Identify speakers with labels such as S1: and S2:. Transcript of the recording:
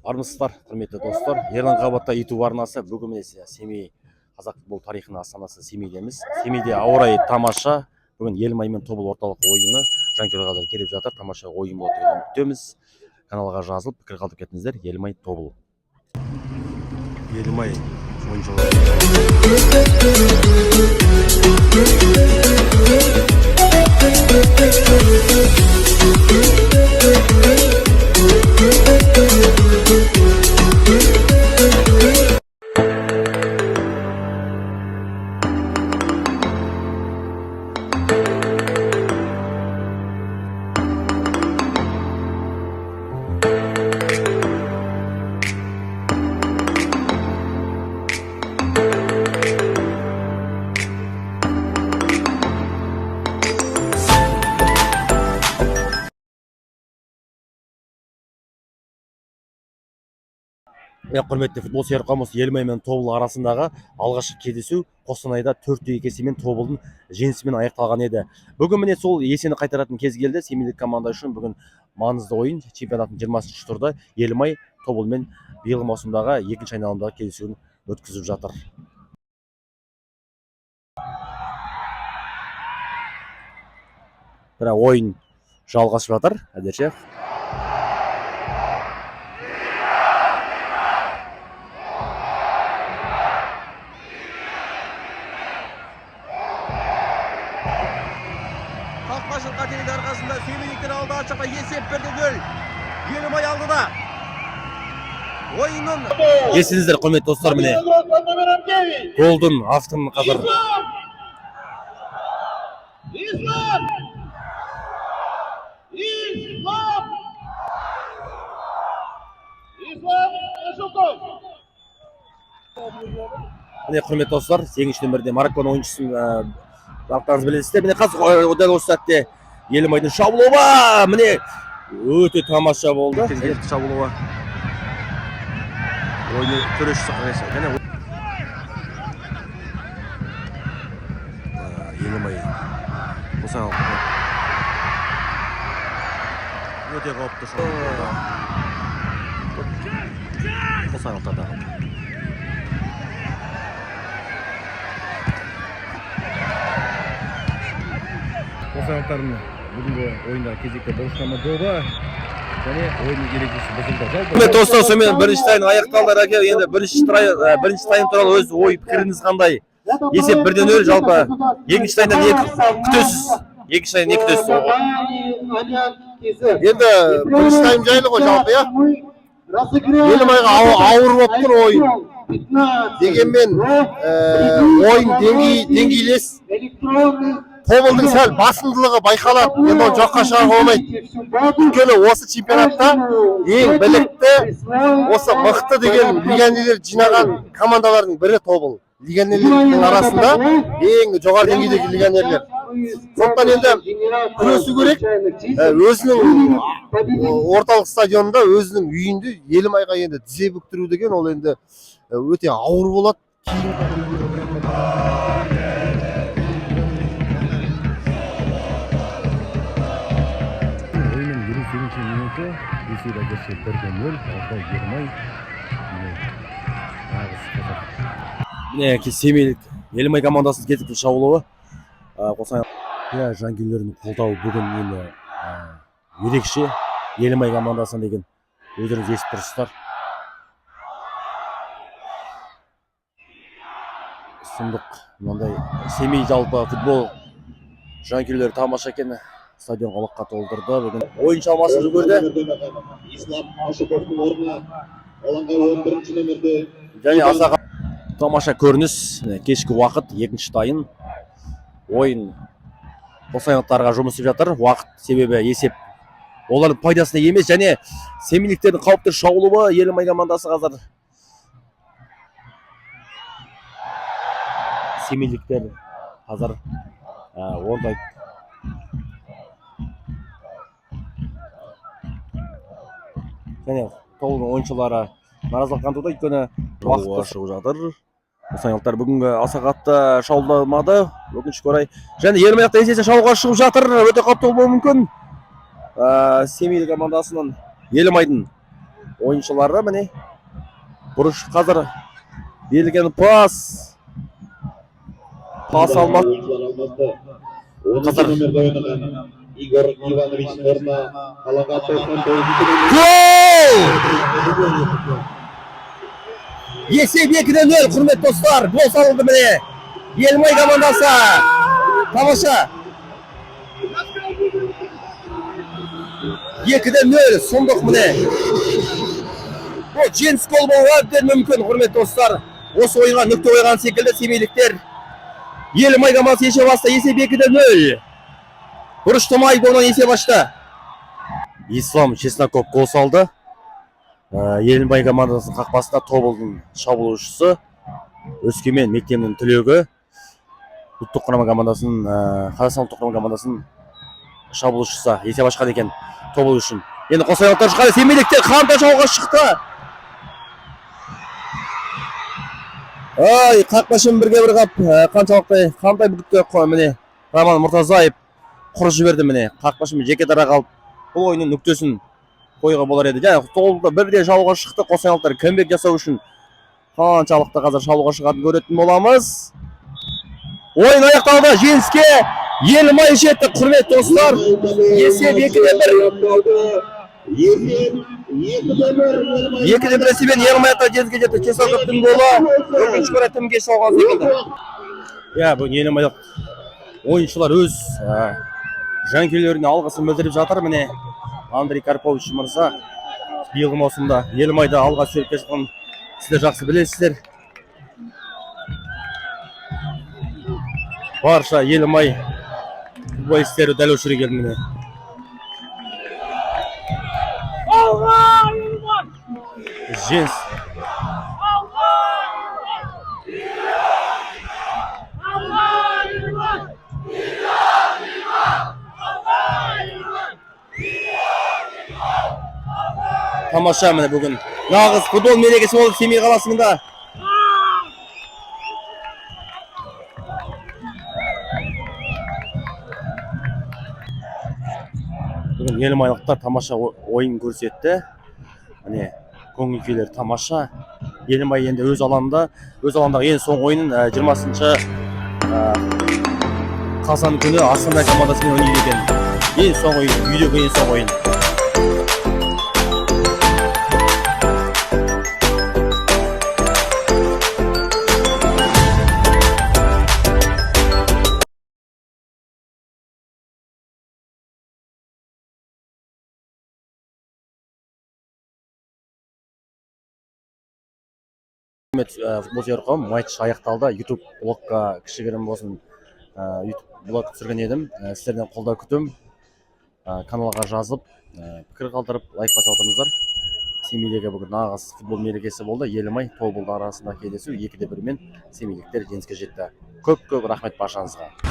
S1: Армысыздар, құрметті достар. Ерлан Қабатта YouTube арнасы бүгін міне Семей қазақ футбол тарихының астанасы Семейдеміз. Семейде ауа райы тамаша. Бүгін Елімай мен Тобыл орталық ойыны жанкүйерлерге келіп жатыр. Тамаша ойын болады деген үміттеміз. Каналға жазылып, пікір қалдырып кетіңіздер. Елімай Тобыл. Елімай құрметті футбол сүйер қауымымыз, Елімай мен Тобыл арасындағы алғашқы кездесу Қостанайда 4-2 есебімен Тобылдың жеңісімен аяқталған еді. Бүгін міне сол есені қайтаратын кез келді. Семейлік команда үшін бүгін маңызды ойын. Чемпионаттың 20-ші турда Елімай Тобылмен биылғы маусымдағы екінші айналымдағы кездесуін өткізіп жатыр. Бірақ ойын жалғасып жатыр. Әдерше
S2: Қақпашының қателігі арқасында Семейліктер алды, ашыққа есеп берді гол. Елімай алдыда. Ойынның
S1: есіңіздер, құрметті достар, міне голдың авторын қазір міне құрметті достар, 8-ші нөмірде Марокконың ойыншысын бақтарыңыз білесіздер. Міне қазір дәл осы сәтте Елімайдың шабуылы міне өте тамаша болды. Шабуылы ойны төрешісі және Елімай осал өте қауіпті шабуылда қосағылтарда қосағылтарын бүгінгі ойында кезекте болушыларына добы және ойынның ережесі бұзылды. Құрметті достар, сонымен бірінші тайм аяқталды. Енді бірінші тайм туралы өз ой пікіріңіз қандай? Есеп 1-0, жалпы екінші таймнан не күтесіз? Екінші тайм не күтесіз?
S3: Енді бірінші тайм жайлы ғой жалпы, иә. Елімайға ауыр болып тұр ойын. Дегенмен ойын деңгейлес. Тобылдың сәл басымдылығы байқалады. Енді оны жоққа шығаруға болмайды. Өйткені осы чемпионатта ең білікті, осы мықты деген легионерлер жинаған командалардың бірі Тобыл. Легионерлердің арасында ең жоғары деңгейдегі легионерлер. Сондықтан енді күресу керек. Өзінің орталық стадионында, өзінің үйінде Елімайға енді тізе бүктіру деген ол енді өте ауыр болады.
S1: Семейлік Елімай командасының кетіп шабуылы Қостанай жанкүйерлерінің қолдауы бүгін енді ерекше. Елімай командасына деген өздеріңіз естіп тұрсыздар. Сұмдық мынандай Семей жалпы футбол жанкүйерлері тамаша екен. Стадион қалаққа толтырды. Бүгін ойын шалмасын жүгірді.
S4: Ислам Ашықовтың орнына алаңға 11-ші нөмірде
S1: және аса тамаша көрініс. Кешкі уақыт, екінші тайын ойын қосайлықтарға жұмыс істеп жатыр. Уақыт себебі есеп олардың пайдасына емес, және семейліктердің қауіпті шабуылы Елімай командасы қазір семейліктер қазір орындай және Тобылдың ойыншылары наразылық танытуда, өйткені уақытта шығып жатыр. Қостанайлықтар бүгінгі аса қатты шабуылдамады, өкінішке орай. Және Елімайда есесіне шабуылға шығып жатыр. Өте қауіпті болуы мүмкін. Семей командасының Елімайдың ойыншылары міне. Бұрыш қазір берілген пас алмады.
S4: Oyuncular almasdı. 10. номерде ойнаған Игорь Ивановичтің орнына алаңға тоқсан тоғызыншы
S1: Гол! Есеп 2-0, құрметті достар. Гол салынды міне. Елімай командасы. Тамаша. 2-0, сұмдық міне. Бұл жеңіс гол болуы әбден мүмкін, құрметті достар. Осы ойынға нүкте қойған секілді семейліктер. Елімай командасы есеп ашты, есеп 2-0. Бұрыш Томаев онан есеп ашты. Ислам Чесноков гол салды. Елімбай командасының қақпасында Тобылдың шабуылшысы, Өскемен мектебінің түлегі, ұлттық құрама командасының, Қазақстан ұлттық құрама командасының шабуылшысы есеп ашқан екен Тобыл үшін. Енді қосайлықтар шыққан, семейліктер қандай жауға шықты. Ай, қақпашын бірге бір қап, қандай бүкітті міне. Роман Мұртазаев құрып жіберді міне. Қақпашын жеке дара қалып, бұл ойынның нүктесін қойға болар еді. Және Тобылда бірде шабуылға шықты, қосайлықтар кімбек жасау үшін қаншалықты қазір шабуылға шығатын көретін боламыз. Ойын аяқталды, жеңіске Елімай жетті, құрметті достар. Есеп 2-1. 2-1 есебімен Елімай жеңіске жетті. Чесноковтың голы өкінішке орай тым кеш соғылған секілді. Бұл Елімайлық ойыншылар өз жанкүйерлеріне алғысын білдіріп жатыр міне. Андрей Карпович мырза биылғы маусымда Елімайды алға сүріп кеткен сіздер жақсы білесіздер. Барша Елімай футболистері дәл осы жерге келді міне. Жеңіс. Тамаша міне бүгін нағыз футбол мерекесі болып Семей қаласында. Бүгін елімайлықтар тамаша ойын көрсетті. Міне көңіл күйлері тамаша. Елімай енді өз алаңдағы ең соңғы ойынын 20-шы қазан күні Астана командасымен ойнайды екен. Ең соңғы ойын, үйдегі ең соңғы ойын. Футбол сүйер қауым, матч аяқталды. YouTube блогқа кішігірім болсын YouTube блог түсірген едім. Сіздерден қолдау күтім. Каналға жазып, пікір қалдырып, лайк басып отырыңыздар. Семейдегі бүгін нағыз футбол мерекесі болды. Елімай Тобылды арасында кездесу 2-1 мен семейліктер жеңіске жетті. Көп рахмет баршаңызға.